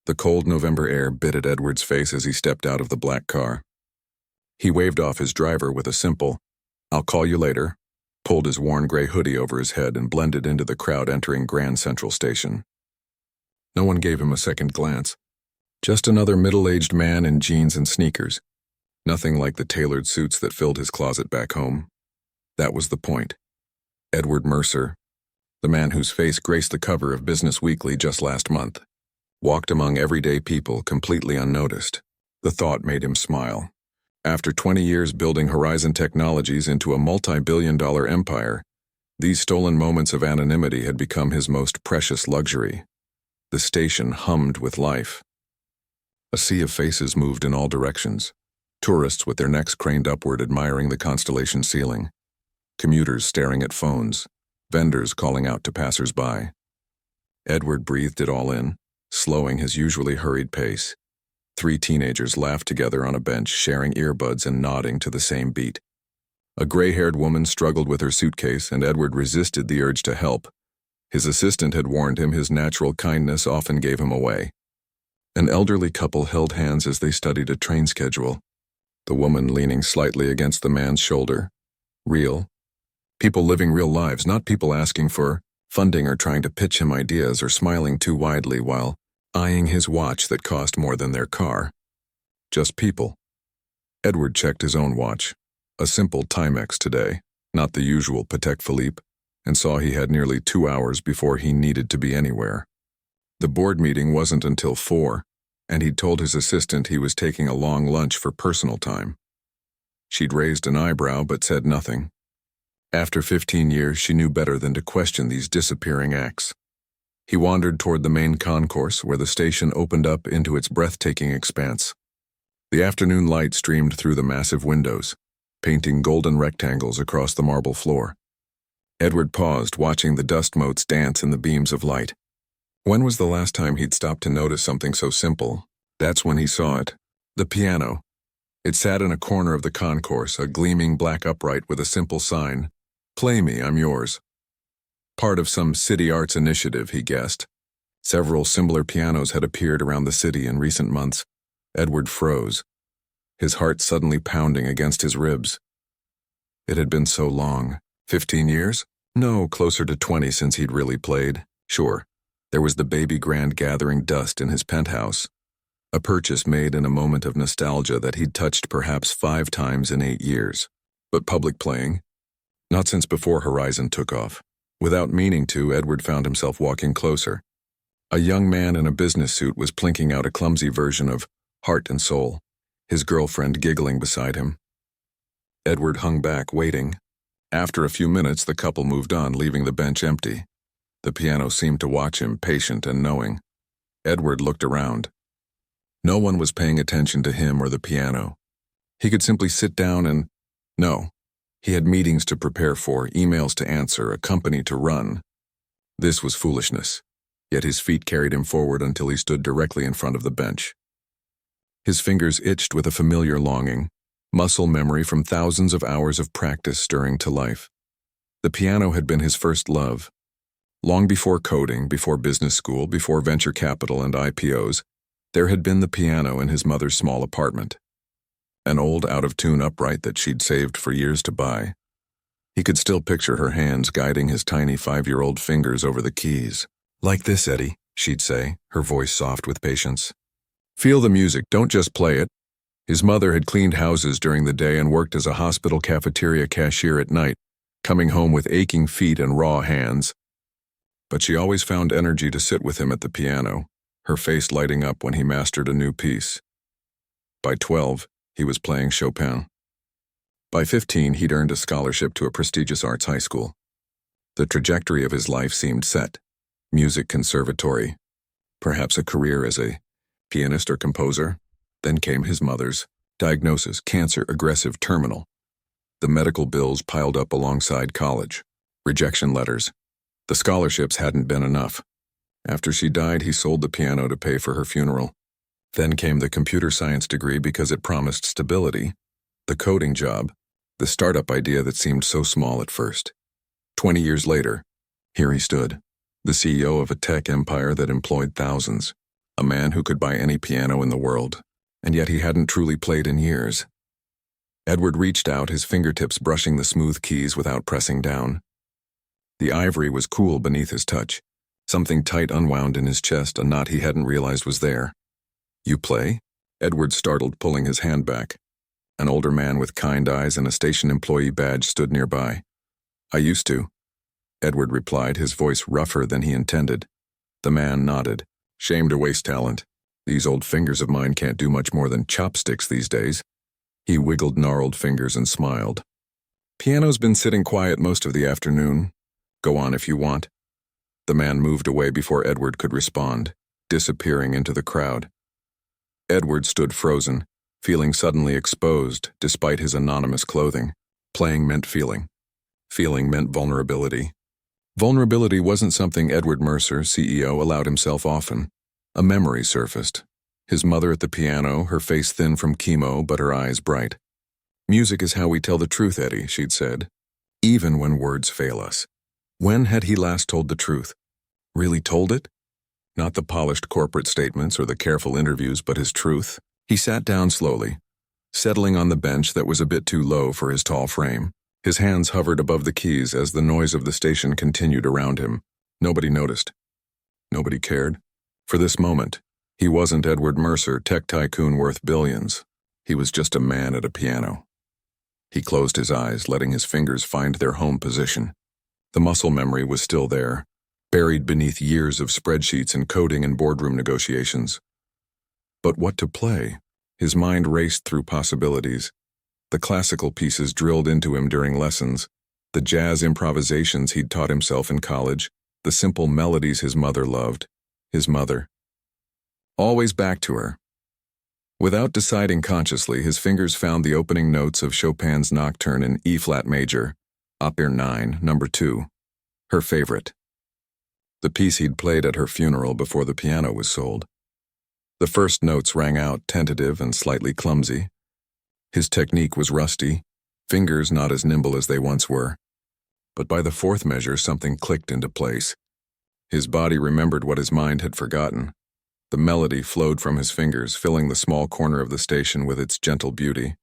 The cold November air bit at Edward's face as he stepped out of the black car. He waved off his driver with a simple, "I'll call you later," pulled his worn gray hoodie over his head and blended into the crowd entering Grand Central Station. No one gave him a second glance. Just another middle-aged man in jeans and sneakers. Nothing like the tailored suits that filled his closet back home. That was the point. Edward Mercer, the man whose face graced the cover of Business Weekly just last month, walked among everyday people completely unnoticed. The thought made him smile. After 20 years building Horizon Technologies into a multi-billion-dollar empire, these stolen moments of anonymity had become his most precious luxury. The station hummed with life. A sea of faces moved in all directions. Tourists with their necks craned upward admiring the constellation ceiling. Commuters staring at phones. Vendors calling out to passers-by. Edward breathed it all in, slowing his usually hurried pace. 3 teenagers laughed together on a bench, sharing earbuds and nodding to the same beat. A gray-haired woman struggled with her suitcase, and Edward resisted the urge to help. His assistant had warned him his natural kindness often gave him away. An elderly couple held hands as they studied a train schedule, the woman leaning slightly against the man's shoulder. Real. People living real lives, not people asking for funding or trying to pitch him ideas or smiling too widely while eyeing his watch that cost more than their car. Just people. Edward checked his own watch, a simple Timex today, not the usual Patek Philippe, and saw he had nearly 2 hours before he needed to be anywhere. The board meeting wasn't until 4, and he'd told his assistant he was taking a long lunch for personal time. She'd raised an eyebrow but said nothing. After 15 years, she knew better than to question these disappearing acts. He wandered toward the main concourse where the station opened up into its breathtaking expanse. The afternoon light streamed through the massive windows, painting golden rectangles across the marble floor. Edward paused, watching the dust motes dance in the beams of light. When was the last time he'd stopped to notice something so simple? That's when he saw it. The piano. It sat in a corner of the concourse, a gleaming black upright with a simple sign, "Play me, I'm yours." Part of some city arts initiative, he guessed. Several similar pianos had appeared around the city in recent months. Edward froze, his heart suddenly pounding against his ribs. It had been so long. 15 years? No, closer to 20 since he'd really played. Sure, there was the baby grand gathering dust in his penthouse, a purchase made in a moment of nostalgia that he'd touched perhaps 5 times in 8 years. But public playing? Not since before Horizon took off. Without meaning to, Edward found himself walking closer. A young man in a business suit was plinking out a clumsy version of Heart and Soul, his girlfriend giggling beside him. Edward hung back, waiting. After a few minutes, the couple moved on, leaving the bench empty. The piano seemed to watch him, patient and knowing. Edward looked around. No one was paying attention to him or the piano. He could simply sit down and... No. He had meetings to prepare for, emails to answer, a company to run. This was foolishness, yet his feet carried him forward until he stood directly in front of the bench. His fingers itched with a familiar longing, muscle memory from thousands of hours of practice stirring to life. The piano had been his first love. Long before coding, before business school, before venture capital and IPOs, there had been the piano in his mother's small apartment. An old, out-of-tune upright that she'd saved for years to buy. He could still picture her hands guiding his tiny 5-year-old fingers over the keys. "Like this, Eddie," she'd say, her voice soft with patience. "Feel the music, don't just play it." His mother had cleaned houses during the day and worked as a hospital cafeteria cashier at night, coming home with aching feet and raw hands. But she always found energy to sit with him at the piano, her face lighting up when he mastered a new piece. By 12, he was playing Chopin. By 15, he'd earned a scholarship to a prestigious arts high school. The trajectory of his life seemed set. Music conservatory. Perhaps a career as a pianist or composer. Then came his mother's diagnosis, cancer, aggressive, terminal. The medical bills piled up alongside college. Rejection letters. The scholarships hadn't been enough. After she died, he sold the piano to pay for her funeral. Then came the computer science degree because it promised stability, the coding job, the startup idea that seemed so small at first. 20 years later, here he stood, the CEO of a tech empire that employed thousands. a man who could buy any piano in the world, and yet he hadn't truly played in years. Edward reached out, his fingertips brushing the smooth keys without pressing down. The ivory was cool beneath his touch. Something tight unwound in his chest, a knot he hadn't realized was there. "You play?" Edward startled, pulling his hand back. An older man with kind eyes and a station employee badge stood nearby. "I used to," Edward replied, his voice rougher than he intended. The man nodded. "Shame to waste talent. These old fingers of mine can't do much more than chopsticks these days." He wiggled gnarled fingers and smiled. "Piano's been sitting quiet most of the afternoon. Go on if you want." The man moved away before Edward could respond, disappearing into the crowd. Edward stood frozen, feeling suddenly exposed despite his anonymous clothing. Playing meant feeling. Feeling meant vulnerability. Vulnerability wasn't something Edward Mercer, CEO, allowed himself often. A memory surfaced. His mother at the piano, her face thin from chemo but her eyes bright. "Music is how we tell the truth, Eddie," she'd said, "even when words fail us." When had he last told the truth? Really told it? Not the polished corporate statements or the careful interviews, but his truth. He sat down slowly, settling on the bench that was a bit too low for his tall frame. His hands hovered above the keys as the noise of the station continued around him. Nobody noticed. Nobody cared. For this moment, he wasn't Edward Mercer, tech tycoon worth billions. He was just a man at a piano. He closed his eyes, letting his fingers find their home position. The muscle memory was still there, buried beneath years of spreadsheets and coding and boardroom negotiations. But what to play? His mind raced through possibilities. The classical pieces drilled into him during lessons, the jazz improvisations he'd taught himself in college, the simple melodies his mother loved. His mother. Always back to her. Without deciding consciously, his fingers found the opening notes of Chopin's Nocturne in E-flat major, Op. 9, number 2, her favorite. The piece he'd played at her funeral before the piano was sold. The first notes rang out, tentative and slightly clumsy. His technique was rusty, fingers not as nimble as they once were. But by the fourth measure, something clicked into place. His body remembered what his mind had forgotten. The melody flowed from his fingers, filling the small corner of the station with its gentle beauty.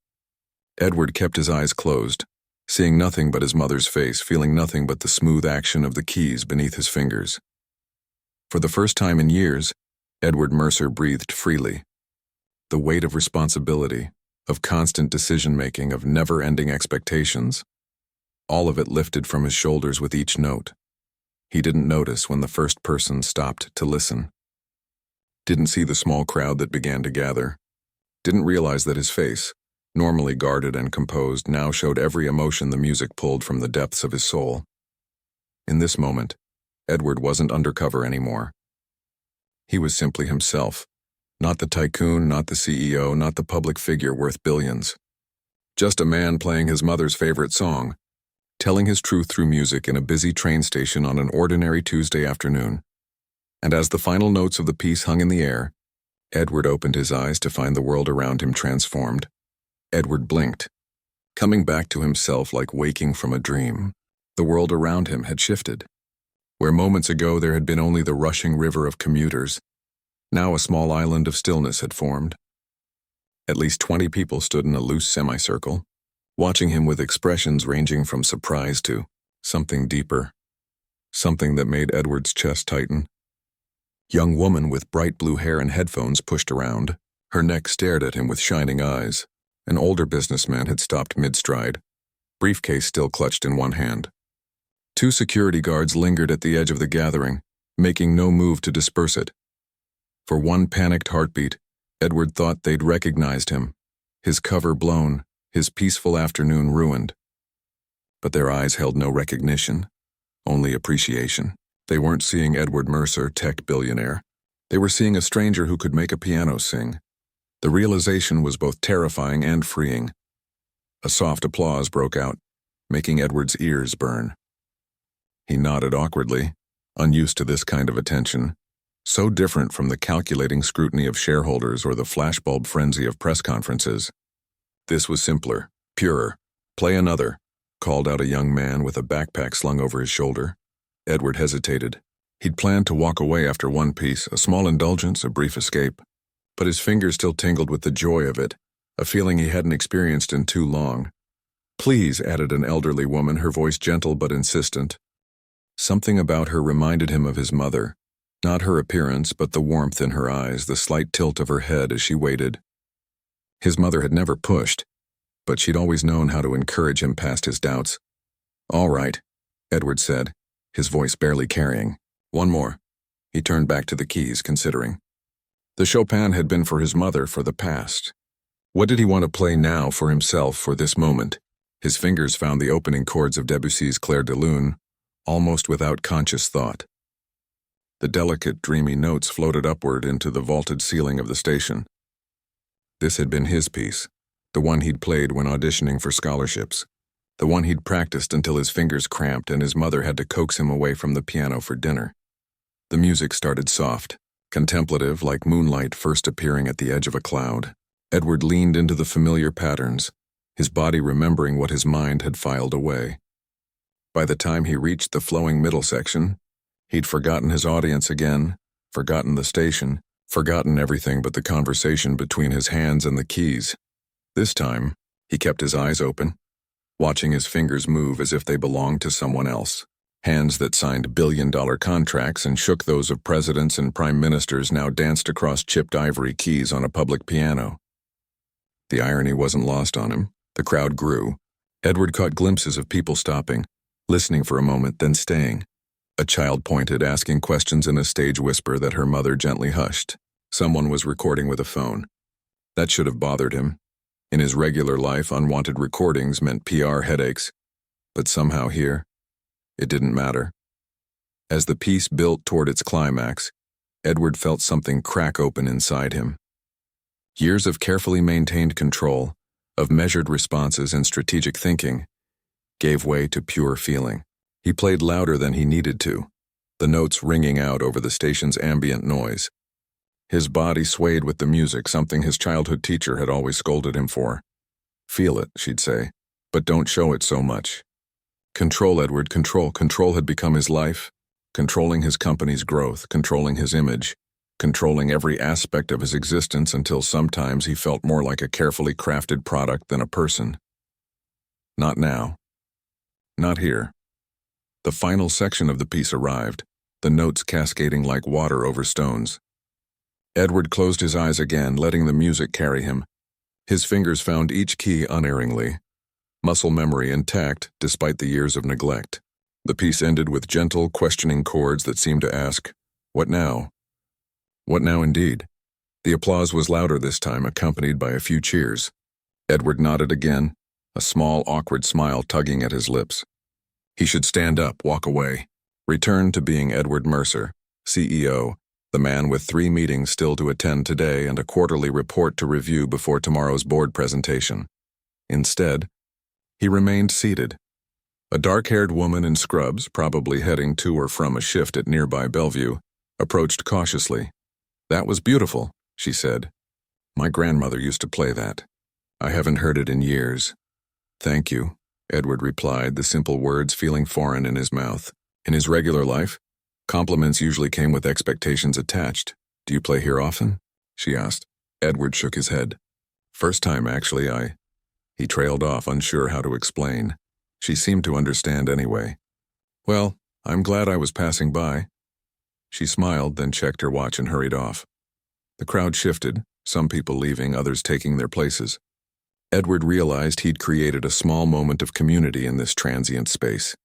Edward kept his eyes closed, seeing nothing but his mother's face, feeling nothing but the smooth action of the keys beneath his fingers. For the first time in years, Edward Mercer breathed freely. The weight of responsibility, of constant decision-making, of never-ending expectations, all of it lifted from his shoulders with each note. He didn't notice when the first person stopped to listen. Didn't see the small crowd that began to gather. Didn't realize that his face, normally guarded and composed, now showed every emotion the music pulled from the depths of his soul. In this moment, Edward wasn't undercover anymore. He was simply himself, not the tycoon, not the CEO, not the public figure worth billions. Just a man playing his mother's favorite song, telling his truth through music in a busy train station on an ordinary Tuesday afternoon. And as the final notes of the piece hung in the air, Edward opened his eyes to find the world around him transformed. Edward blinked, coming back to himself like waking from a dream. The world around him had shifted. Where moments ago there had been only the rushing river of commuters, now a small island of stillness had formed. At least 20 people stood in a loose semicircle, watching him with expressions ranging from surprise to something deeper, something that made Edward's chest tighten. Young woman with bright blue hair and headphones pushed around. Her neck stared at him with shining eyes. An older businessman had stopped mid-stride, briefcase still clutched in one hand. 2 security guards lingered at the edge of the gathering, making no move to disperse it. For one panicked heartbeat, Edward thought they'd recognized him, his cover blown, his peaceful afternoon ruined. But their eyes held no recognition, only appreciation. They weren't seeing Edward Mercer, tech billionaire. They were seeing a stranger who could make a piano sing. The realization was both terrifying and freeing. A soft applause broke out, making Edward's ears burn. He nodded awkwardly, unused to this kind of attention, so different from the calculating scrutiny of shareholders or the flashbulb frenzy of press conferences. This was simpler, purer. "Play another," called out a young man with a backpack slung over his shoulder. Edward hesitated. He'd planned to walk away after one piece, a small indulgence, a brief escape. But his fingers still tingled with the joy of it, a feeling he hadn't experienced in too long. "Please," added an elderly woman, her voice gentle but insistent. Something about her reminded him of his mother. Not her appearance, but the warmth in her eyes, the slight tilt of her head as she waited. His mother had never pushed, but she'd always known how to encourage him past his doubts. "All right," Edward said, his voice barely carrying. "One more." He turned back to the keys, considering. The Chopin had been for his mother, for the past. What did he want to play now for himself, for this moment? His fingers found the opening chords of Debussy's Clair de Lune, almost without conscious thought. The delicate, dreamy notes floated upward into the vaulted ceiling of the station. This had been his piece, the one he'd played when auditioning for scholarships, the one he'd practiced until his fingers cramped and his mother had to coax him away from the piano for dinner. The music started soft, contemplative, like moonlight first appearing at the edge of a cloud. Edward leaned into the familiar patterns, his body remembering what his mind had filed away. By the time he reached the flowing middle section, he'd forgotten his audience again, forgotten the station, forgotten everything but the conversation between his hands and the keys. This time, he kept his eyes open, watching his fingers move as if they belonged to someone else. Hands that signed billion-dollar contracts and shook those of presidents and prime ministers now danced across chipped ivory keys on a public piano. The irony wasn't lost on him. The crowd grew. Edward caught glimpses of people stopping, listening for a moment, then staying. A child pointed, asking questions in a stage whisper that her mother gently hushed. Someone was recording with a phone. That should have bothered him. In his regular life, unwanted recordings meant PR headaches. But somehow here, it didn't matter. As the piece built toward its climax, Edward felt something crack open inside him. Years of carefully maintained control, of measured responses and strategic thinking, gave way to pure feeling. He played louder than he needed to, the notes ringing out over the station's ambient noise. His body swayed with the music, something his childhood teacher had always scolded him for. "Feel it," she'd say, "but don't show it so much." Control, Edward, control. Control had become his life, controlling his company's growth, controlling his image, controlling every aspect of his existence until sometimes he felt more like a carefully crafted product than a person. Not now. Not here. The final section of the piece arrived, the notes cascading like water over stones. Edward closed his eyes again, letting the music carry him. His fingers found each key unerringly, muscle memory intact despite the years of neglect. The piece ended with gentle, questioning chords that seemed to ask, "What now?" What now indeed? The applause was louder this time, accompanied by a few cheers. Edward nodded again, a small, awkward smile tugging at his lips. He should stand up, walk away, return to being Edward Mercer, CEO, the man with 3 meetings still to attend today and a quarterly report to review before tomorrow's board presentation. Instead, he remained seated. A dark-haired woman in scrubs, probably heading to or from a shift at nearby Bellevue, approached cautiously. "That was beautiful," she said. "My grandmother used to play that. I haven't heard it in years." "Thank you," Edward replied, the simple words feeling foreign in his mouth. In his regular life, compliments usually came with expectations attached. "Do you play here often?" she asked. Edward shook his head. "First time, actually, He trailed off, unsure how to explain. She seemed to understand anyway. "Well, I'm glad I was passing by." She smiled, then checked her watch and hurried off. The crowd shifted, some people leaving, others taking their places. Edward realized he'd created a small moment of community in this transient space.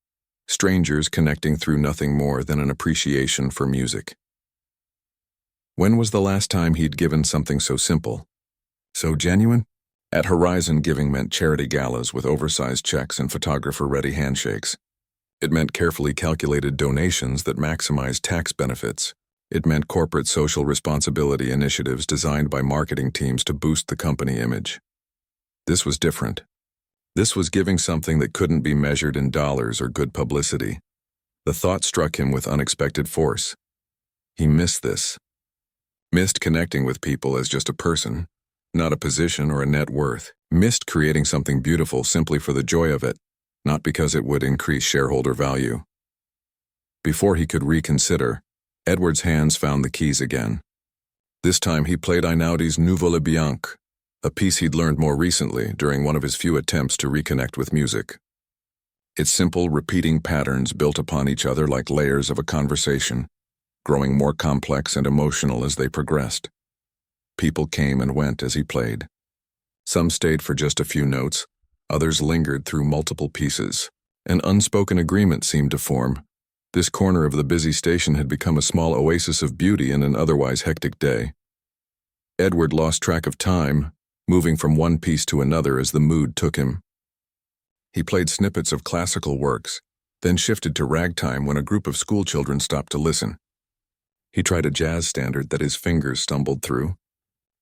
Strangers connecting through nothing more than an appreciation for music. When was the last time he'd given something so simple, so genuine? At Horizon, giving meant charity galas with oversized checks and photographer-ready handshakes. It meant carefully calculated donations that maximized tax benefits. It meant corporate social responsibility initiatives designed by marketing teams to boost the company image. This was different. This was giving something that couldn't be measured in dollars or good publicity. The thought struck him with unexpected force. He missed this. Missed connecting with people as just a person, not a position or a net worth. Missed creating something beautiful simply for the joy of it, not because it would increase shareholder value. Before he could reconsider, Edward's hands found the keys again. This time he played Einaudi's Nouveau Le Bianche, a piece he'd learned more recently during one of his few attempts to reconnect with music. Its simple, repeating patterns built upon each other like layers of a conversation, growing more complex and emotional as they progressed. People came and went as he played. Some stayed for just a few notes, others lingered through multiple pieces. An unspoken agreement seemed to form. This corner of the busy station had become a small oasis of beauty in an otherwise hectic day. Edward lost track of time, moving from one piece to another as the mood took him. He played snippets of classical works, then shifted to ragtime when a group of schoolchildren stopped to listen. He tried a jazz standard that his fingers stumbled through,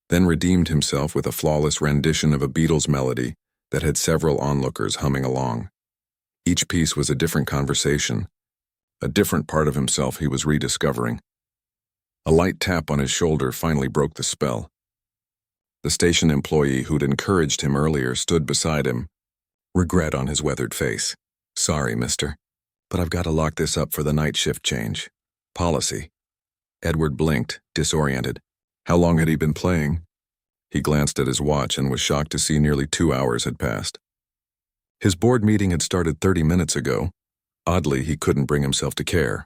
then redeemed himself with a flawless rendition of a Beatles melody that had several onlookers humming along. Each piece was a different conversation, a different part of himself he was rediscovering. A light tap on his shoulder finally broke the spell. The station employee who'd encouraged him earlier stood beside him, regret on his weathered face. "Sorry, mister, but I've got to lock this up for the night shift change. Policy." Edward blinked, disoriented. How long had he been playing? He glanced at his watch and was shocked to see nearly 2 hours had passed. His board meeting had started 30 minutes ago. Oddly, he couldn't bring himself to care.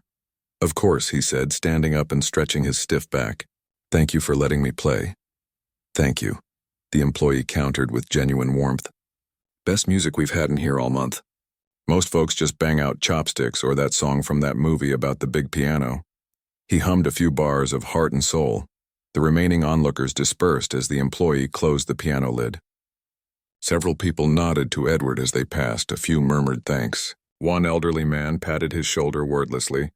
"Of course," he said, standing up and stretching his stiff back. "Thank you for letting me play." "Thank you," the employee countered with genuine warmth. "Best music we've had in here all month. Most folks just bang out Chopsticks or that song from that movie about the big piano." He hummed a few bars of Heart and Soul. The remaining onlookers dispersed as the employee closed the piano lid. Several people nodded to Edward as they passed, a few murmured thanks. One elderly man patted his shoulder wordlessly,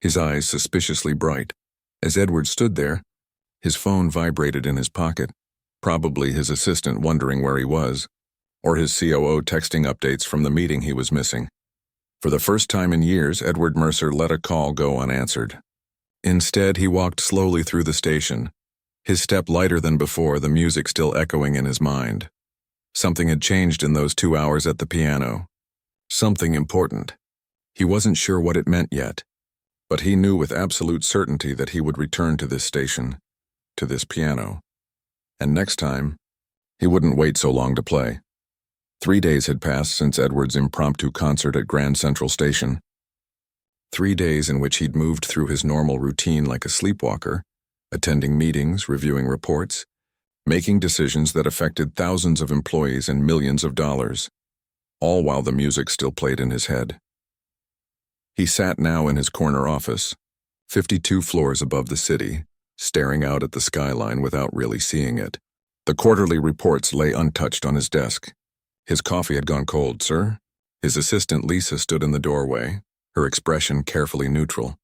his eyes suspiciously bright. As Edward stood there, his phone vibrated in his pocket, probably his assistant wondering where he was, or his COO texting updates from the meeting he was missing. For the first time in years, Edward Mercer let a call go unanswered. Instead, he walked slowly through the station, his step lighter than before, the music still echoing in his mind. Something had changed in those 2 hours at the piano. Something important. He wasn't sure what it meant yet, but he knew with absolute certainty that he would return to this station, to this piano. And next time, he wouldn't wait so long to play. 3 days had passed since Edward's impromptu concert at Grand Central Station. 3 days in which he'd moved through his normal routine like a sleepwalker, attending meetings, reviewing reports, making decisions that affected thousands of employees and millions of dollars, all while the music still played in his head. He sat now in his corner office, 52 floors above the city, staring out at the skyline without really seeing it. The quarterly reports lay untouched on his desk. His coffee had gone cold, sir. His assistant Lisa stood in the doorway, her expression carefully neutral.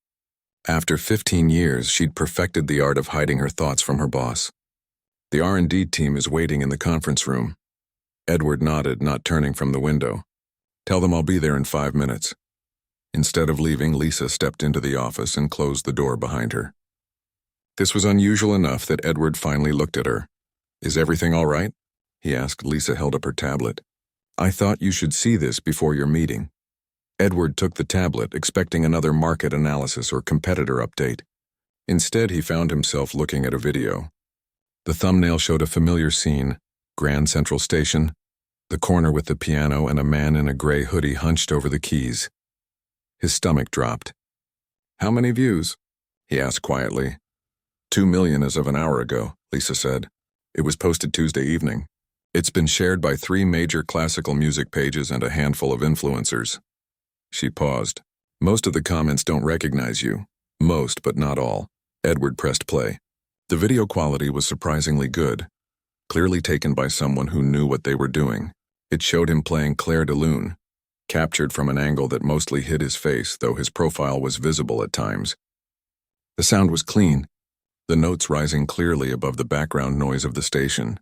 After 15 years, she'd perfected the art of hiding her thoughts from her boss. "The R&D team is waiting in the conference room." Edward nodded, not turning from the window. "Tell them I'll be there in 5 minutes." Instead of leaving, Lisa stepped into the office and closed the door behind her. This was unusual enough that Edward finally looked at her. "Is everything all right?" he asked. Lisa held up her tablet. "I thought you should see this before your meeting." Edward took the tablet, expecting another market analysis or competitor update. Instead, he found himself looking at a video. The thumbnail showed a familiar scene: Grand Central Station, the corner with the piano and a man in a gray hoodie hunched over the keys. His stomach dropped. "How many views?" he asked quietly. 2 million as of an hour ago, Lisa said. "It was posted Tuesday evening. It's been shared by 3 major classical music pages and a handful of influencers." She paused. "Most of the comments don't recognize you. Most, but not all." Edward pressed play. The video quality was surprisingly good, clearly taken by someone who knew what they were doing. It showed him playing Clair de Lune, captured from an angle that mostly hid his face, though his profile was visible at times. The sound was clean, the notes rising clearly above the background noise of the station.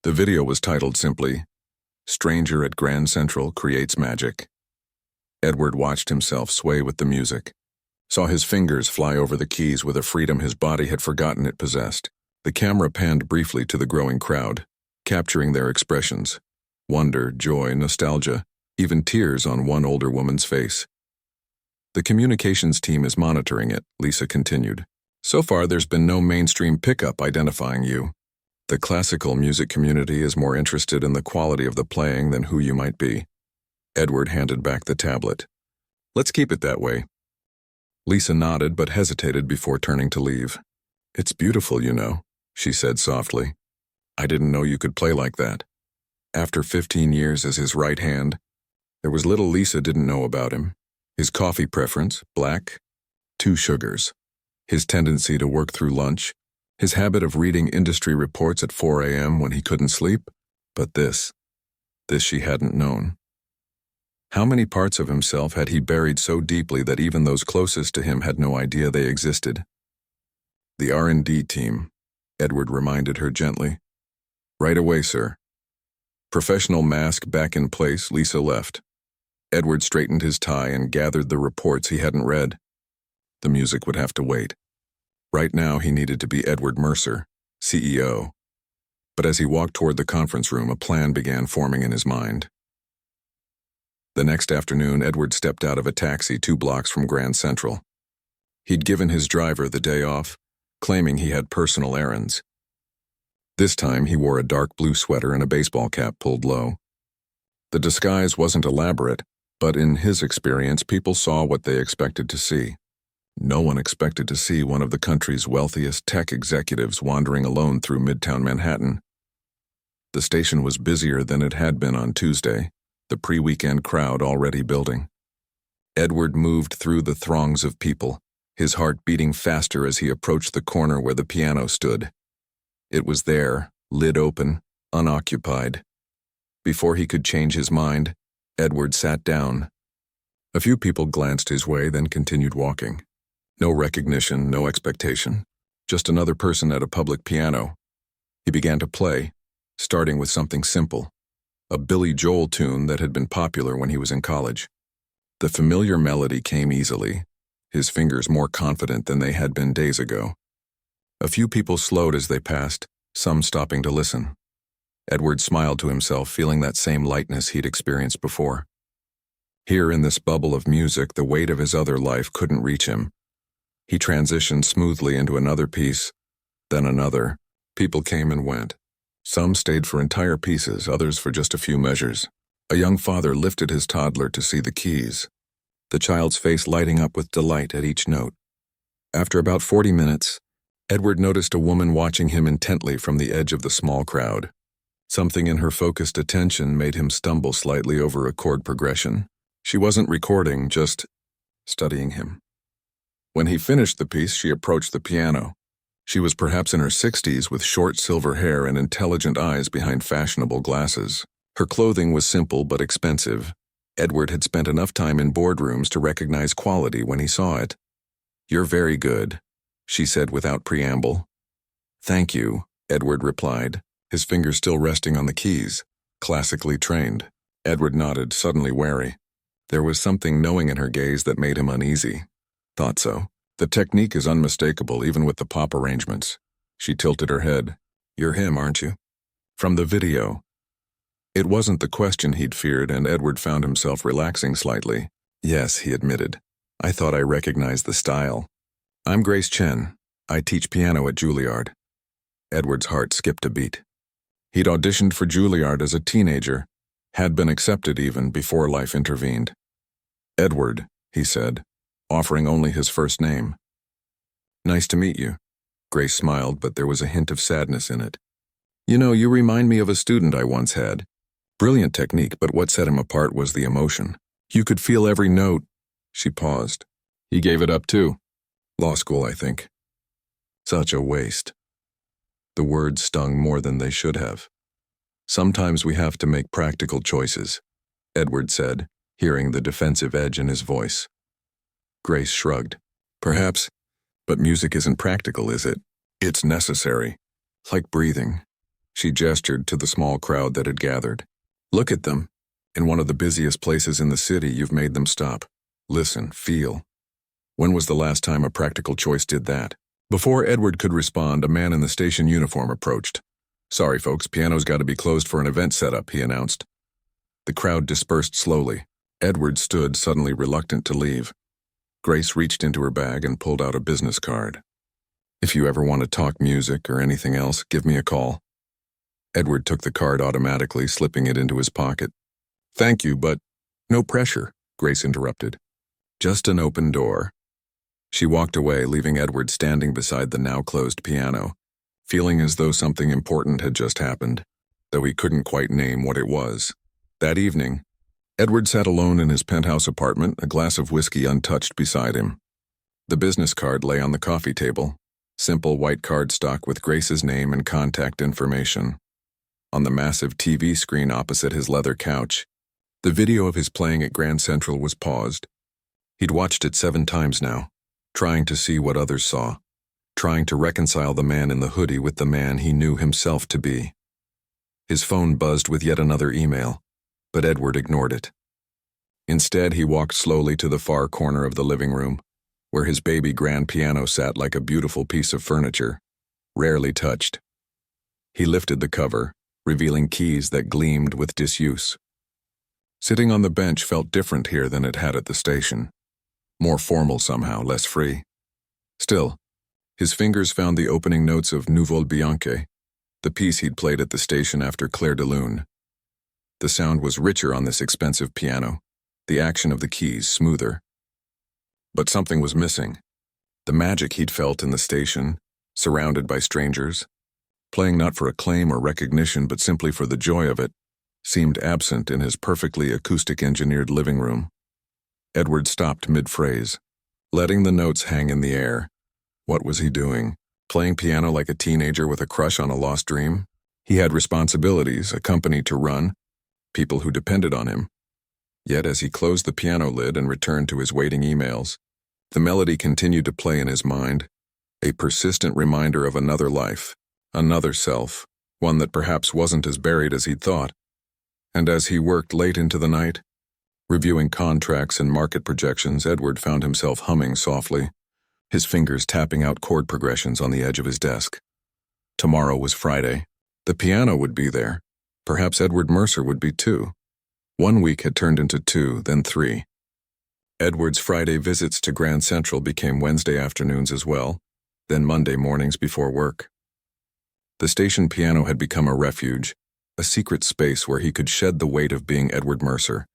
The video was titled simply, "Stranger at Grand Central Creates Magic." Edward watched himself sway with the music, saw his fingers fly over the keys with a freedom his body had forgotten it possessed. The camera panned briefly to the growing crowd, capturing their expressions: wonder, joy, nostalgia, even tears on one older woman's face. The communications team is monitoring it, Lisa continued. So far, there's been no mainstream pickup identifying you. The classical music community is more interested in the quality of the playing than who you might be. Edward handed back the tablet. Let's keep it that way. Lisa nodded but hesitated before turning to leave. It's beautiful, you know, she said softly. I didn't know you could play like that. After 15 years as his right hand, there was little Lisa didn't know about him. His coffee preference, black, 2 sugars. His tendency to work through lunch. His habit of reading industry reports at 4 a.m. when he couldn't sleep. But this she hadn't known. How many parts of himself had he buried so deeply that even those closest to him had no idea they existed? The R&D team, Edward reminded her gently. Right away, sir. Professional mask back in place, Lisa left. Edward straightened his tie and gathered the reports he hadn't read. The music would have to wait. Right now he needed to be Edward Mercer, CEO. But as he walked toward the conference room, a plan began forming in his mind. The next afternoon, Edward stepped out of a taxi 2 blocks from Grand Central. He'd given his driver the day off, claiming he had personal errands. This time he wore a dark blue sweater and a baseball cap pulled low. The disguise wasn't elaborate, but in his experience, people saw what they expected to see. No one expected to see one of the country's wealthiest tech executives wandering alone through Midtown Manhattan. The station was busier than it had been on Tuesday, the pre-weekend crowd already building. Edward moved through the throngs of people, his heart beating faster as he approached the corner where the piano stood. It was there, lid open, unoccupied. Before he could change his mind, Edward sat down. A few people glanced his way, then continued walking. No recognition, no expectation. Just another person at a public piano. He began to play, starting with something simple. A Billy Joel tune that had been popular when he was in college. The familiar melody came easily, his fingers more confident than they had been days ago. A few people slowed as they passed, some stopping to listen. Edward smiled to himself, feeling that same lightness he'd experienced before. Here in this bubble of music, the weight of his other life couldn't reach him. He transitioned smoothly into another piece, then another. People came and went. Some stayed for entire pieces, others for just a few measures. A young father lifted his toddler to see the keys, the child's face lighting up with delight at each note. After about 40 minutes, Edward noticed a woman watching him intently from the edge of the small crowd. Something in her focused attention made him stumble slightly over a chord progression. She wasn't recording, just studying him. When he finished the piece, she approached the piano. She was perhaps in her 60s with short silver hair and intelligent eyes behind fashionable glasses. Her clothing was simple but expensive. Edward had spent enough time in boardrooms to recognize quality when he saw it. "You're very good," she said without preamble. "Thank you," Edward replied, his fingers still resting on the keys, classically trained. Edward nodded, suddenly wary. There was something knowing in her gaze that made him uneasy. Thought so. The technique is unmistakable, even with the pop arrangements. She tilted her head. "You're him, aren't you?" From the video. It wasn't the question he'd feared, and Edward found himself relaxing slightly. "Yes," he admitted. "I thought I recognized the style. I'm Grace Chen. I teach piano at Juilliard." Edward's heart skipped a beat. He'd auditioned for Juilliard as a teenager, had been accepted even before life intervened. "Edward," he said, offering only his first name. "Nice to meet you." Grace smiled, but there was a hint of sadness in it. "You know, you remind me of a student I once had. Brilliant technique, but what set him apart was the emotion. You could feel every note." She paused. "He gave it up too. Law school, I think." Such a waste. The words stung more than they should have. "Sometimes we have to make practical choices," Edward said, hearing the defensive edge in his voice. Grace shrugged. "Perhaps, but music isn't practical, is it? It's necessary. Like breathing." She gestured to the small crowd that had gathered. "Look at them. In one of the busiest places in the city, you've made them stop. Listen, feel. When was the last time a practical choice did that?" Before Edward could respond, a man in the station uniform approached. "Sorry, folks, piano's got to be closed for an event setup," he announced. The crowd dispersed slowly. Edward stood, suddenly reluctant to leave. Grace reached into her bag and pulled out a business card. "If you ever want to talk music or anything else, give me a call." Edward took the card automatically, slipping it into his pocket. "Thank you, but no pressure," Grace interrupted. "Just an open door." She walked away, leaving Edward standing beside the now-closed piano, feeling as though something important had just happened, though he couldn't quite name what it was. That evening, Edward sat alone in his penthouse apartment, a glass of whiskey untouched beside him. The business card lay on the coffee table, simple white cardstock with Grace's name and contact information. On the massive TV screen opposite his leather couch, the video of his playing at Grand Central was paused. He'd watched it 7 times now, trying to see what others saw, trying to reconcile the man in the hoodie with the man he knew himself to be. His phone buzzed with yet another email, but Edward ignored it. Instead, he walked slowly to the far corner of the living room, where his baby grand piano sat like a beautiful piece of furniture, rarely touched. He lifted the cover, revealing keys that gleamed with disuse. Sitting on the bench felt different here than it had at the station. More formal somehow, less free. Still, his fingers found the opening notes of Nouvelle Bianche, the piece he'd played at the station after Clair de Lune. The sound was richer on this expensive piano, the action of the keys smoother. But something was missing. The magic he'd felt in the station, surrounded by strangers, playing not for acclaim or recognition but simply for the joy of it, seemed absent in his perfectly acoustic-engineered living room. Edward stopped mid-phrase, letting the notes hang in the air. What was he doing? Playing piano like a teenager with a crush on a lost dream? He had responsibilities, a company to run, people who depended on him. Yet as he closed the piano lid and returned to his waiting emails, the melody continued to play in his mind, a persistent reminder of another life, another self, one that perhaps wasn't as buried as he'd thought. And as he worked late into the night, reviewing contracts and market projections, Edward found himself humming softly, his fingers tapping out chord progressions on the edge of his desk. Tomorrow was Friday. The piano would be there. Perhaps Edward Mercer would be too. 1 week had turned into 2, then 3. Edward's Friday visits to Grand Central became Wednesday afternoons as well, then Monday mornings before work. The station piano had become a refuge, a secret space where he could shed the weight of being Edward Mercer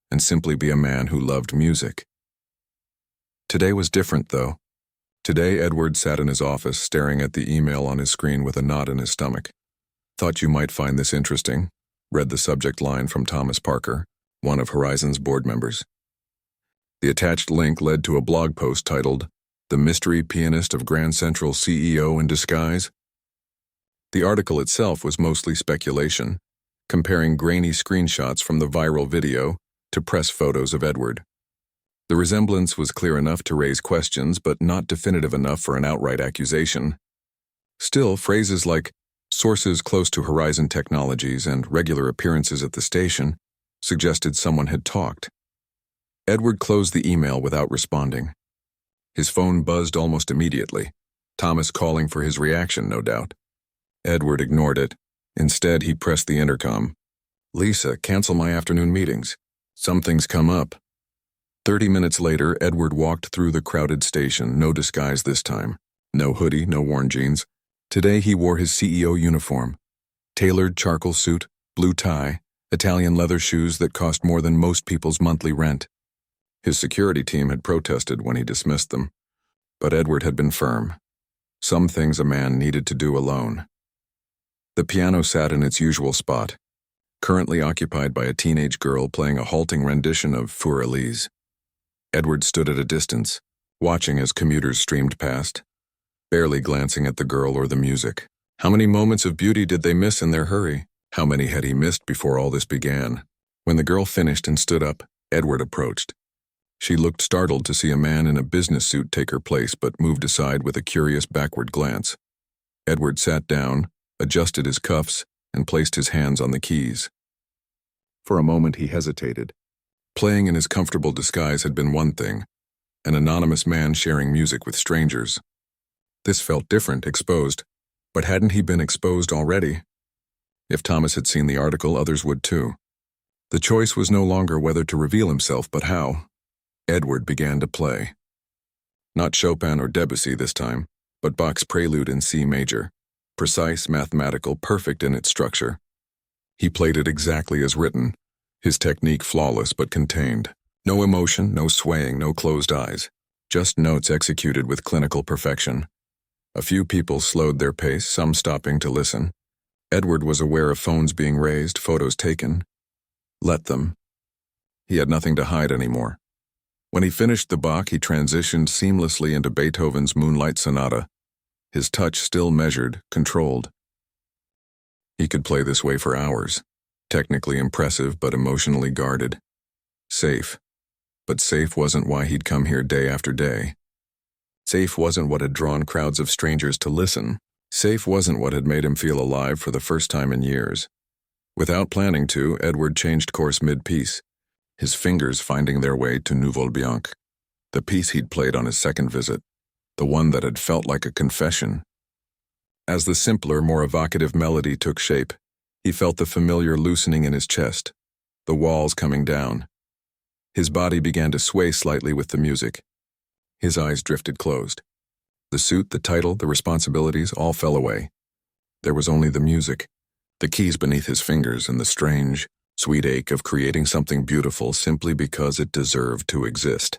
and simply be a man who loved music. Today was different, though. Today, Edward sat in his office, staring at the email on his screen with a knot in his stomach. "Thought you might find this interesting," read the subject line from Thomas Parker, one of Horizon's board members. The attached link led to a blog post titled, "The Mystery Pianist of Grand Central CEO in Disguise." The article itself was mostly speculation, comparing grainy screenshots from the viral video to press photos of Edward. The resemblance was clear enough to raise questions, but not definitive enough for an outright accusation. Still, phrases like sources close to Horizon Technologies and regular appearances at the station suggested someone had talked. Edward closed the email without responding. His phone buzzed almost immediately, Thomas calling for his reaction, no doubt. Edward ignored it. Instead, he pressed the intercom. "Lisa, cancel my afternoon meetings. Something's come up." 30 minutes later, Edward walked through the crowded station, no disguise this time. No hoodie, no worn jeans. Today he wore his CEO uniform. Tailored charcoal suit, blue tie, Italian leather shoes that cost more than most people's monthly rent. His security team had protested when he dismissed them, but Edward had been firm. Some things a man needed to do alone. The piano sat in its usual spot, currently occupied by a teenage girl playing a halting rendition of Für Elise. Edward stood at a distance, watching as commuters streamed past, barely glancing at the girl or the music. How many moments of beauty did they miss in their hurry? How many had he missed before all this began? When the girl finished and stood up, Edward approached. She looked startled to see a man in a business suit take her place, but moved aside with a curious backward glance. Edward sat down, adjusted his cuffs, and placed his hands on the keys. For a moment he hesitated. Playing in his comfortable disguise had been one thing, an anonymous man sharing music with strangers. This felt different, exposed, but hadn't he been exposed already? If Thomas had seen the article, others would too. The choice was no longer whether to reveal himself, but how. Edward began to play. Not Chopin or Debussy this time, but Bach's Prelude in C major. Precise, mathematical, perfect in its structure. He played it exactly as written, his technique flawless but contained. No emotion, no swaying, no closed eyes. Just notes executed with clinical perfection. A few people slowed their pace, some stopping to listen. Edward was aware of phones being raised, photos taken. Let them. He had nothing to hide anymore. When he finished the Bach, he transitioned seamlessly into Beethoven's Moonlight Sonata, his touch still measured, controlled. He could play this way for hours, technically impressive but emotionally guarded. Safe. But safe wasn't why he'd come here day after day. Safe wasn't what had drawn crowds of strangers to listen. Safe wasn't what had made him feel alive for the first time in years. Without planning to, Edward changed course mid-piece, his fingers finding their way to Nouveau Bianc, the piece he'd played on his second visit, the one that had felt like a confession. As the simpler, more evocative melody took shape, he felt the familiar loosening in his chest, the walls coming down. His body began to sway slightly with the music. His eyes drifted closed. The suit, the title, the responsibilities all fell away. There was only the music, the keys beneath his fingers, and the strange, sweet ache of creating something beautiful simply because it deserved to exist.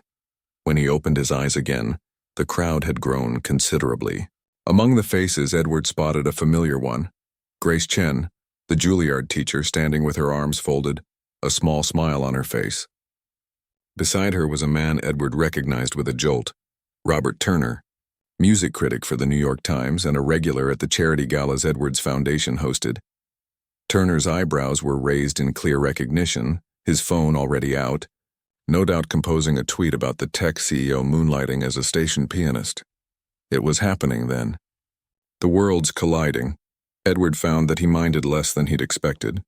When he opened his eyes again, the crowd had grown considerably. Among the faces, Edward spotted a familiar one. Grace Chen, the Juilliard teacher, standing with her arms folded, a small smile on her face. Beside her was a man Edward recognized with a jolt, Robert Turner, music critic for the New York Times and a regular at the charity galas Edward's foundation hosted. Turner's eyebrows were raised in clear recognition, his phone already out, no doubt composing a tweet about the tech CEO moonlighting as a station pianist. It was happening then. The worlds colliding. Edward found that he minded less than he'd expected.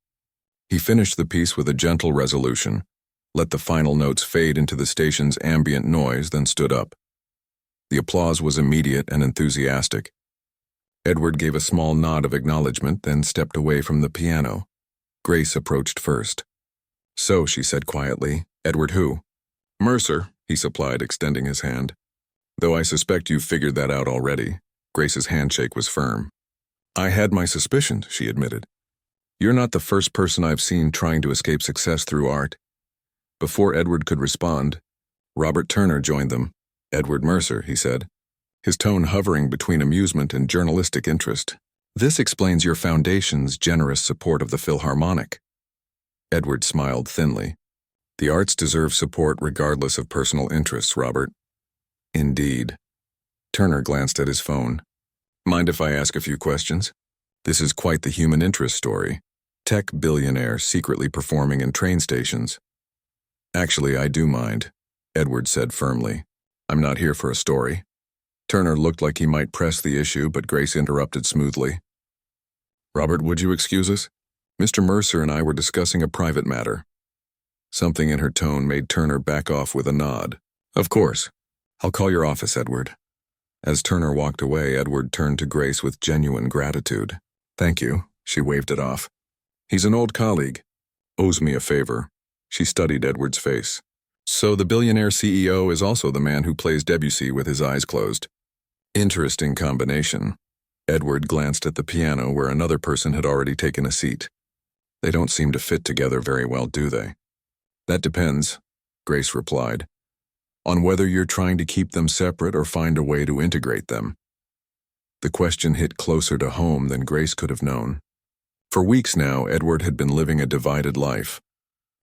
He finished the piece with a gentle resolution, let the final notes fade into the station's ambient noise, then stood up. The applause was immediate and enthusiastic. Edward gave a small nod of acknowledgement, then stepped away from the piano. Grace approached first. "So," she said quietly, "Edward who?" "Mercer," he supplied, extending his hand. "Though I suspect you've figured that out already." Grace's handshake was firm. "I had my suspicions," she admitted. "You're not the first person I've seen trying to escape success through art." Before Edward could respond, Robert Turner joined them. "Edward Mercer," he said, his tone hovering between amusement and journalistic interest. "This explains your foundation's generous support of the Philharmonic." Edward smiled thinly. "The arts deserve support regardless of personal interests, Robert." "Indeed." Turner glanced at his phone. "Mind if I ask a few questions? This is quite the human interest story. Tech billionaire secretly performing in train stations." "Actually, I do mind," Edward said firmly. "I'm not here for a story." Turner looked like he might press the issue, but Grace interrupted smoothly. "Robert, would you excuse us? Mr. Mercer and I were discussing a private matter." Something in her tone made Turner back off with a nod. "Of course. I'll call your office, Edward." As Turner walked away, Edward turned to Grace with genuine gratitude. "Thank you," she waved it off. "He's an old colleague. Owes me a favor." She studied Edward's face. "So the billionaire CEO is also the man who plays Debussy with his eyes closed." "Interesting combination." Edward glanced at the piano where another person had already taken a seat. "They don't seem to fit together very well, do they?" "That depends," Grace replied, "on whether you're trying to keep them separate or find a way to integrate them." The question hit closer to home than Grace could have known. For weeks now, Edward had been living a divided life.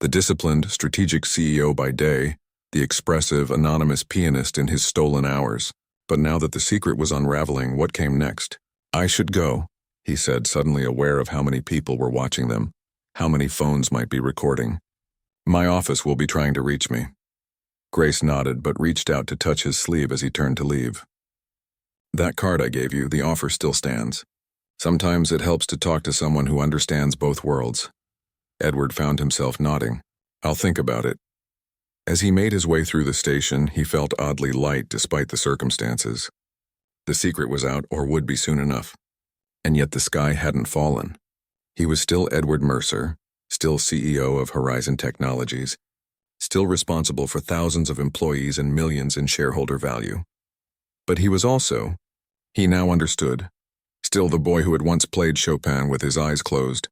The disciplined, strategic CEO by day, the expressive, anonymous pianist in his stolen hours. But now that the secret was unraveling, what came next? "I should go," he said, suddenly aware of how many people were watching them, how many phones might be recording. "My office will be trying to reach me." Grace nodded but reached out to touch his sleeve as he turned to leave. "That card I gave you, the offer still stands. Sometimes it helps to talk to someone who understands both worlds." Edward found himself nodding. "I'll think about it." As he made his way through the station, he felt oddly light despite the circumstances. The secret was out, or would be soon enough. And yet the sky hadn't fallen. He was still Edward Mercer, still CEO of Horizon Technologies, still responsible for thousands of employees and millions in shareholder value. But he was also, he now understood, still the boy who had once played Chopin with his eyes closed,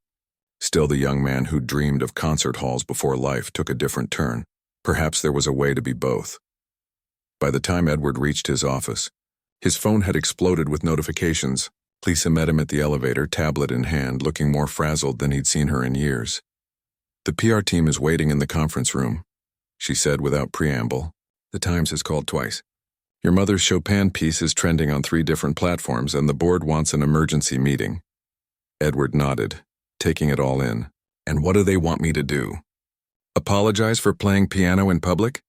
still the young man who dreamed of concert halls before life took a different turn. Perhaps there was a way to be both. By the time Edward reached his office, his phone had exploded with notifications. Lisa met him at the elevator, tablet in hand, looking more frazzled than he'd seen her in years. "The PR team is waiting in the conference room," she said without preamble. "The Times has called twice. Your mother's Chopin piece is trending on 3 different platforms, and the board wants an emergency meeting." Edward nodded, taking it all in. "And what do they want me to do? Apologize for playing piano in public?"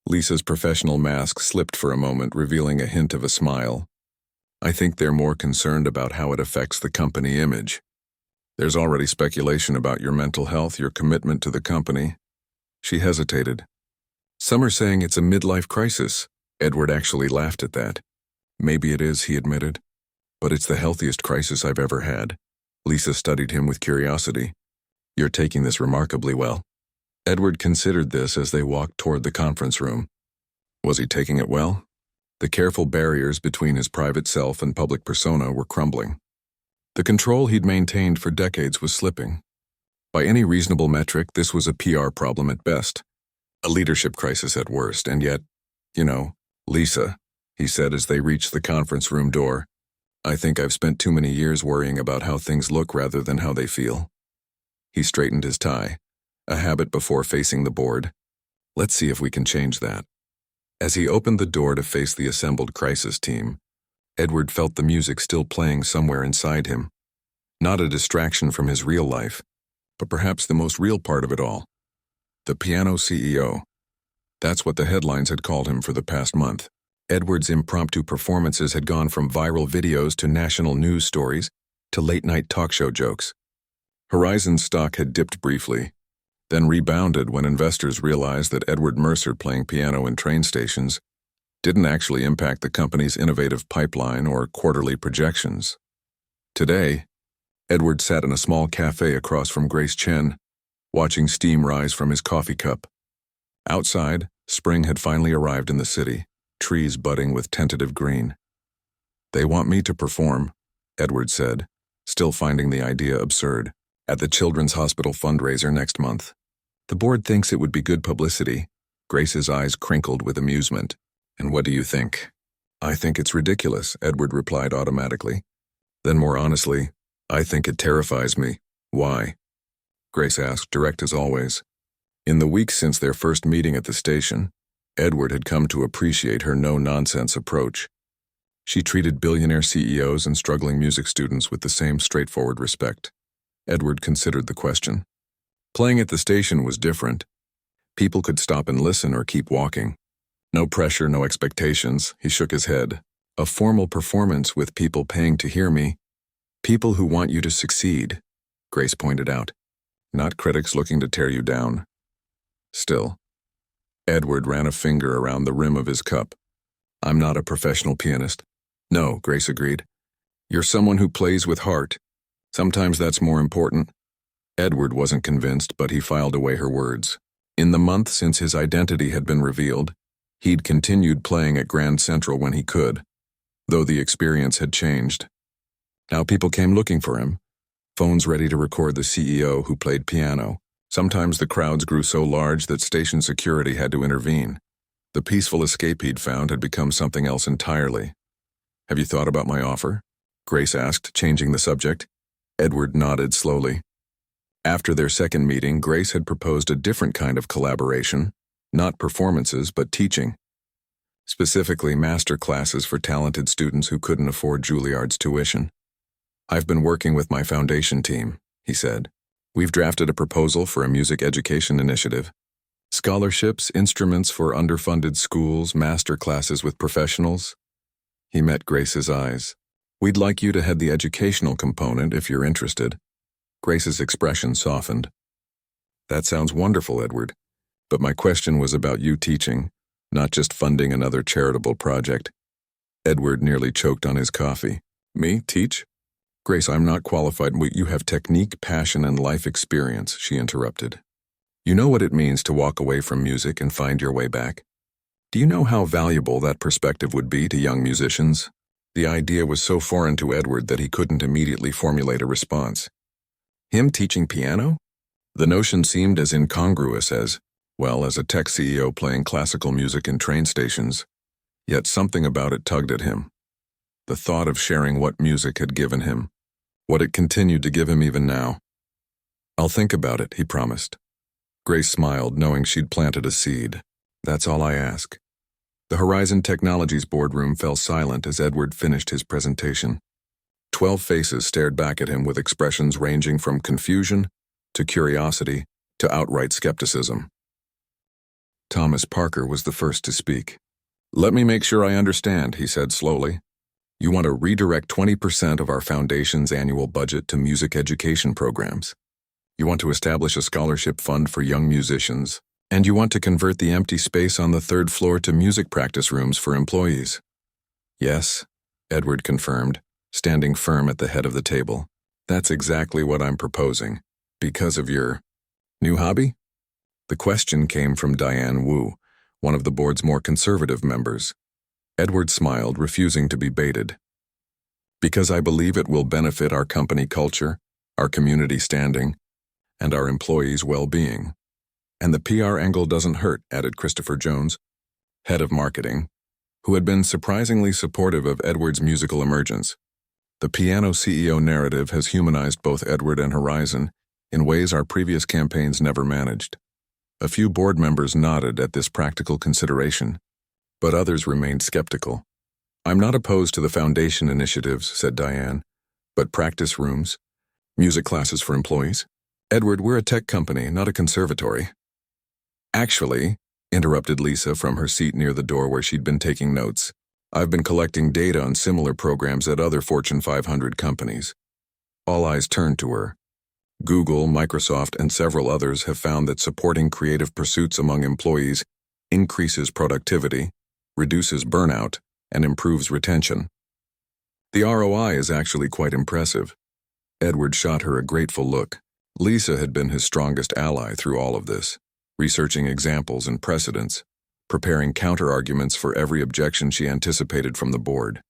Lisa's professional mask slipped for a moment, revealing a hint of a smile. "I think they're more concerned about how it affects the company image. There's already speculation about your mental health, your commitment to the company." She hesitated. "Some are saying it's a midlife crisis." Edward actually laughed at that. "Maybe it is," he admitted. "But it's the healthiest crisis I've ever had." Lisa studied him with curiosity. "You're taking this remarkably well." Edward considered this as they walked toward the conference room. Was he taking it well? The careful barriers between his private self and public persona were crumbling. The control he'd maintained for decades was slipping. By any reasonable metric, this was a PR problem at best, a leadership crisis at worst, and yet, "Lisa," he said as they reached the conference room door, "I think I've spent too many years worrying about how things look rather than how they feel." He straightened his tie, a habit before facing the board. "Let's see if we can change that." As he opened the door to face the assembled crisis team, Edward felt the music still playing somewhere inside him. Not a distraction from his real life, but perhaps the most real part of it all. The piano CEO. That's what the headlines had called him for the past month. Edward's impromptu performances had gone from viral videos to national news stories to late-night talk show jokes. Horizon's stock had dipped briefly, then rebounded when investors realized that Edward Mercer playing piano in train stations didn't actually impact the company's innovative pipeline or quarterly projections. Today, Edward sat in a small cafe across from Grace Chen, watching steam rise from his coffee cup. Outside, spring had finally arrived in the city, trees budding with tentative green. "They want me to perform," Edward said, still finding the idea absurd, "at the Children's Hospital fundraiser next month. The board thinks it would be good publicity." Grace's eyes crinkled with amusement. "And what do you think?" "I think it's ridiculous," Edward replied automatically. Then more honestly, "I think it terrifies me." "Why?" Grace asked, direct as always. In the weeks since their first meeting at the station, Edward had come to appreciate her no-nonsense approach. She treated billionaire CEOs and struggling music students with the same straightforward respect. Edward considered the question. Playing at the station was different. People could stop and listen or keep walking. No pressure, no expectations. He shook his head. "A formal performance with people paying to hear me. People who want you to succeed," Grace pointed out. "Not critics looking to tear you down." Still, Edward ran a finger around the rim of his cup. "I'm not a professional pianist." "No," Grace agreed. "You're someone who plays with heart. Sometimes that's more important." Edward wasn't convinced, but he filed away her words. In the month since his identity had been revealed, he'd continued playing at Grand Central when he could, though the experience had changed. Now people came looking for him, phones ready to record the CEO who played piano. Sometimes the crowds grew so large that station security had to intervene. The peaceful escape he'd found had become something else entirely. "Have you thought about my offer?" Grace asked, changing the subject. Edward nodded slowly. After their second meeting, Grace had proposed a different kind of collaboration, not performances, but teaching. Specifically, master classes for talented students who couldn't afford Juilliard's tuition. "I've been working with my foundation team," he said. "We've drafted a proposal for a music education initiative. Scholarships, instruments for underfunded schools, master classes with professionals." He met Grace's eyes. "We'd like you to head the educational component if you're interested." Grace's expression softened. "That sounds wonderful, Edward. But my question was about you teaching, not just funding another charitable project." Edward nearly choked on his coffee. "Me? Teach?" "Grace, I'm not qualified. You have technique, passion, and life experience," she interrupted. "You know what it means to walk away from music and find your way back. Do you know how valuable that perspective would be to young musicians? The idea was so foreign to Edward that he couldn't immediately formulate a response. Him teaching piano? The notion seemed as incongruous as, well, as a tech CEO playing classical music in train stations. Yet something about it tugged at him. The thought of sharing what music had given him, what it continued to give him even now. "I'll think about it," he promised. Grace smiled, knowing she'd planted a seed. "That's all I ask." The Horizon Technologies boardroom fell silent as Edward finished his presentation. 12 faces stared back at him with expressions ranging from confusion to curiosity to outright skepticism. Thomas Parker was the first to speak. "Let me make sure I understand," he said slowly. "You want to redirect 20% of our foundation's annual budget to music education programs. You want to establish a scholarship fund for young musicians, and you want to convert the empty space on the third floor to music practice rooms for employees." "Yes," Edward confirmed, standing firm at the head of the table. "That's exactly what I'm proposing. Because of your new hobby?" The question came from Diane Wu, one of the board's more conservative members. Edward smiled, refusing to be baited. "Because I believe it will benefit our company culture, our community standing, and our employees' well-being. And the PR angle doesn't hurt," added Christopher Jones, head of marketing, who had been surprisingly supportive of Edward's musical emergence. The piano CEO narrative has humanized both Edward and Horizon in ways our previous campaigns never managed. A few board members nodded at this practical consideration, but others remained skeptical. "I'm not opposed to the foundation initiatives," said Diane, "but practice rooms, music classes for employees? Edward, we're a tech company, not a conservatory." "Actually," interrupted Lisa from her seat near the door where she'd been taking notes, "I've been collecting data on similar programs at other Fortune 500 companies." All eyes turned to her. Google, Microsoft, and several others have found that supporting creative pursuits among employees increases productivity, reduces burnout, and improves retention. The ROI is actually quite impressive. Edward shot her a grateful look. Lisa had been his strongest ally through all of this, researching examples and precedents, preparing counter-arguments for every objection she anticipated from the board.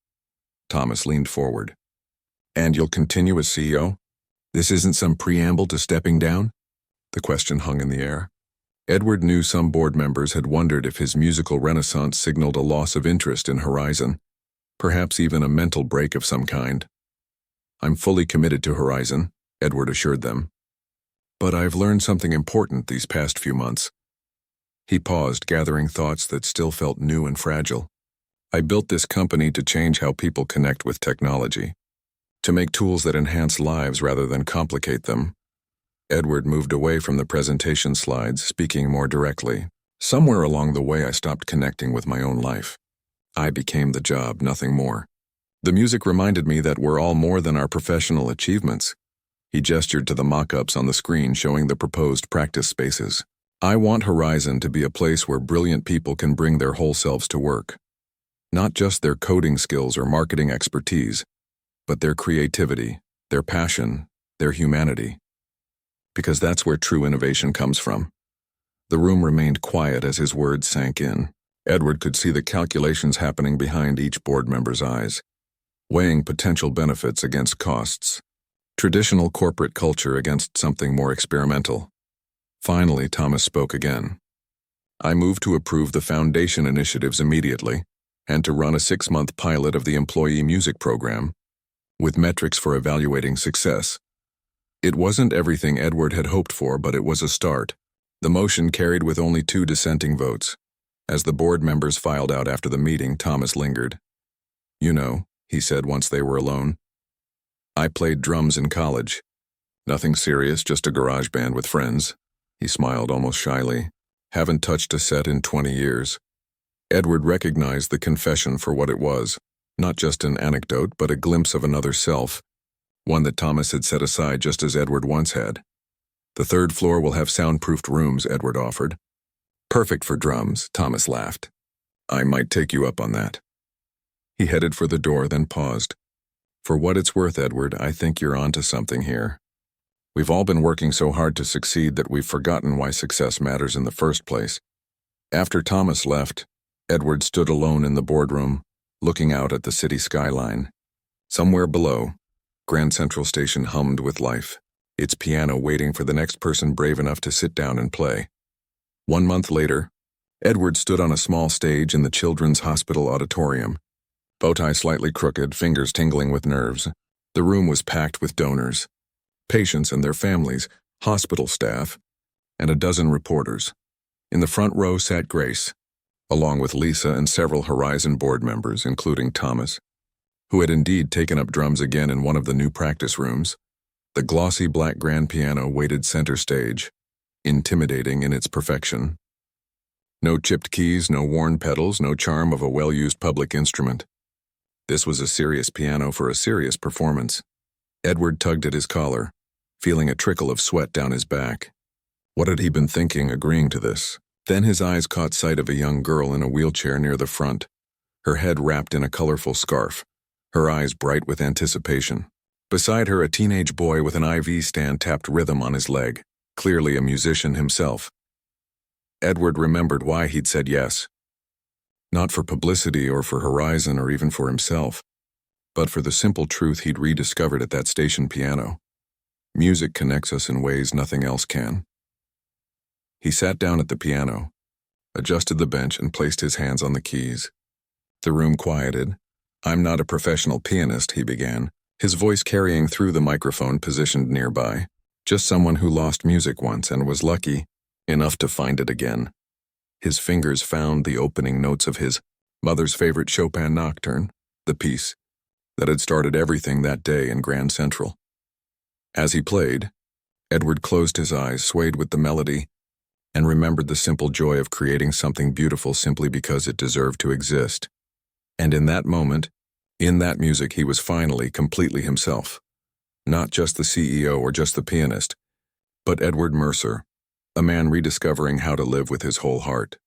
Thomas leaned forward. "And you'll continue as CEO? This isn't some preamble to stepping down?" The question hung in the air. Edward knew some board members had wondered if his musical renaissance signaled a loss of interest in Horizon, perhaps even a mental break of some kind. "I'm fully committed to Horizon," Edward assured them. "But I've learned something important these past few months." He paused, gathering thoughts that still felt new and fragile. "I built this company to change how people connect with technology, to make tools that enhance lives rather than complicate them." Edward moved away from the presentation slides, speaking more directly. "Somewhere along the way I stopped connecting with my own life. I became the job, nothing more. The music reminded me that we're all more than our professional achievements." He gestured to the mock-ups on the screen showing the proposed practice spaces. "I want Horizon to be a place where brilliant people can bring their whole selves to work. Not just their coding skills or marketing expertise, but their creativity, their passion, their humanity. Because that's where true innovation comes from." The room remained quiet as his words sank in. Edward could see the calculations happening behind each board member's eyes, weighing potential benefits against costs, traditional corporate culture against something more experimental. Finally, Thomas spoke again. "I move to approve the foundation initiatives immediately, and to run a 6-month pilot of the employee music program, with metrics for evaluating success." It wasn't everything Edward had hoped for, but it was a start. The motion carried with only 2 dissenting votes. As the board members filed out after the meeting, Thomas lingered. "You know," he said once they were alone, "I played drums in college. Nothing serious, just a garage band with friends." He smiled almost shyly. "Haven't touched a set in 20 years. Edward recognized the confession for what it was, not just an anecdote, but a glimpse of another self, one that Thomas had set aside just as Edward once had. "The third floor will have soundproofed rooms," Edward offered. "Perfect for drums," Thomas laughed. "I might take you up on that." He headed for the door, then paused. "For what it's worth, Edward, I think you're onto something here. We've all been working so hard to succeed that we've forgotten why success matters in the first place." After Thomas left, Edward stood alone in the boardroom, looking out at the city skyline. Somewhere below, Grand Central Station hummed with life, its piano waiting for the next person brave enough to sit down and play. 1 month later, Edward stood on a small stage in the Children's Hospital auditorium, bow tie slightly crooked, fingers tingling with nerves. The room was packed with donors, patients and their families, hospital staff, and a dozen reporters. In the front row sat Grace, along with Lisa and several Horizon board members, including Thomas, who had indeed taken up drums again in one of the new practice rooms. The glossy black grand piano waited center stage, intimidating in its perfection. No chipped keys, no worn pedals, no charm of a well-used public instrument. This was a serious piano for a serious performance. Edward tugged at his collar, feeling a trickle of sweat down his back. What had he been thinking, agreeing to this? Then his eyes caught sight of a young girl in a wheelchair near the front, her head wrapped in a colorful scarf, her eyes bright with anticipation. Beside her, a teenage boy with an IV stand tapped rhythm on his leg, clearly a musician himself. Edward remembered why he'd said yes. Not for publicity or for Horizon or even for himself, but for the simple truth he'd rediscovered at that station piano. Music connects us in ways nothing else can. He sat down at the piano, adjusted the bench, and placed his hands on the keys. The room quieted. "I'm not a professional pianist," he began, his voice carrying through the microphone positioned nearby. "Just someone who lost music once and was lucky enough to find it again." His fingers found the opening notes of his mother's favorite Chopin nocturne, the piece that had started everything that day in Grand Central. As he played, Edward closed his eyes, swayed with the melody, and remembered the simple joy of creating something beautiful simply because it deserved to exist. And in that moment, in that music, he was finally completely himself. Not just the CEO or just the pianist, but Edward Mercer, a man rediscovering how to live with his whole heart.